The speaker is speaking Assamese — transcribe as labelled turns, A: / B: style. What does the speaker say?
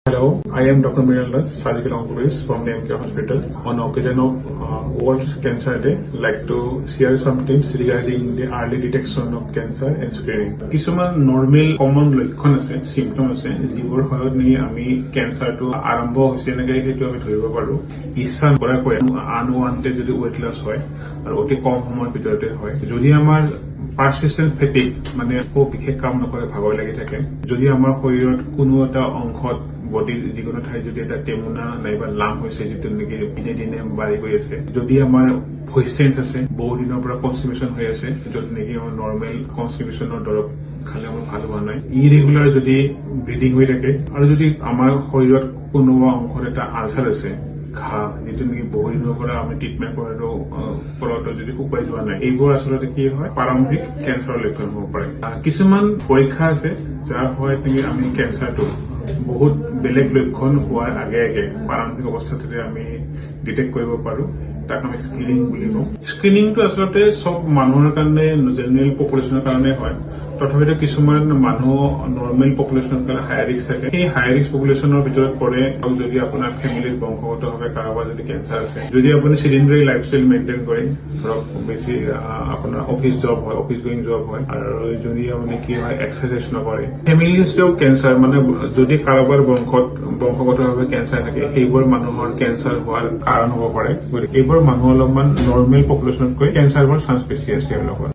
A: Hello, I am Dr. Miriam Das, surgical oncologist from the MK Hospital. On occasion of World Cancer Day, I'd like to share some tips regarding the early detection of cancer and screening. কিছুমান নৰ্মেল কমন লক্ষণ আছে, চিম্পটম আছে, যিবোৰ সহায়ত নেকি আমি কেঞ্চাৰটো আৰম্ভ হৈছে নেকি সেইটো আমি ধৰিব পাৰো। ইচ্ছা নকৰাকৈ আনৱান্টেড যদি ৱেট লছ হয় আৰু অতি কম সময়ৰ ভিতৰতে হয়, যদি আমাৰ পাৰ্চিষ্টেন্ট ফেটিক মানে খুব বিশেষ কাম নকৰে ভাগৰ লাগি থাকে, যদি আমাৰ শৰীৰত কোনো এটা অংশত বডিৰ যিকোনো ঠাইত যদি এটা টেমুনা নাইবা লাম হৈছে যিটো নেকি দিনে দিনে বাঢ়ি গৈ আছে, যদি আমাৰ ভইচ চেঞ্জ আছে, বহু দিনৰ পৰা কনষ্টিপেশ্যন হৈ আছে, য'ত নেকি আমাৰ নৰ্মেল কনষ্টিপেশ্যনৰ দৰৱ খালে আমাৰ ভাল হোৱা নাই, ইৰেগুলাৰ যদি ব্লিডিং হৈ থাকে আৰু যদি আমাৰ শৰীৰত কোনোবা অংশত এটা আলচাৰ আছে, ঘা যিটো নেকি বহু দিনৰ পৰা আমি ট্ৰিটমেণ্ট কৰাটো যদি শুকাই যোৱা নাই, এইবোৰ আচলতে কি হয় প্ৰাৰম্ভিক কেঞ্চাৰৰ লক্ষণ হ'ব পাৰে। কিছুমান পৰীক্ষা আছে যাৰ সহায়ত নেকি আমি কেঞ্চাৰটো বহুত বেলেগ লক্ষণ হোৱাৰ আগে আগে প্ৰাৰম্ভিক অৱস্থাতে আমি ডিটেক্ট কৰিব পাৰো, তাক আমি স্ক্ৰিনিং বুলি কওঁ। স্ক্ৰিনিংটো আচলতে চব মানুহৰ কাৰণে জেনেৰেল পপুলেশ্যনৰ কাৰণে হয়, তথাপিতো কিছুমান মানুহ নৰ্মেল পপুলেশ্যনৰ কাৰণে হাই ৰিস্ক থাকে। সেই হাই ৰিস্ক পপুলেশ্যনৰ ভিতৰত পৰে যদি আপোনাৰ ফেমিলিত বংশগতভাৱে কাৰোবাৰ যদি কেঞ্চাৰ আছে, যদি আপুনি চেডেণ্টাৰী লাইফষ্টাইল মেইনটেইন কৰে, ধৰক বেছি আপোনাৰ অফিচ গোয়িং জব হয়, আৰু যদি আপুনি কি হয় এক্সাৰচাইজ নকৰে, ফেমিলি হিষ্ট্ৰী কেঞ্চাৰ মানে যদি কাৰোবাৰ বংশগতভাৱে কেঞ্চাৰ থাকে, সেইবোৰ মানুহৰ কেঞ্চাৰ হোৱাৰ কাৰণ হ'ব পাৰে। গতিকে এইবোৰ মানুহ অলপমান নৰ্মেল পপুলেশ্যনতকৈ কেঞ্চাৰ হোৱাৰ চান্স বেছি আছে তেওঁলোকৰ।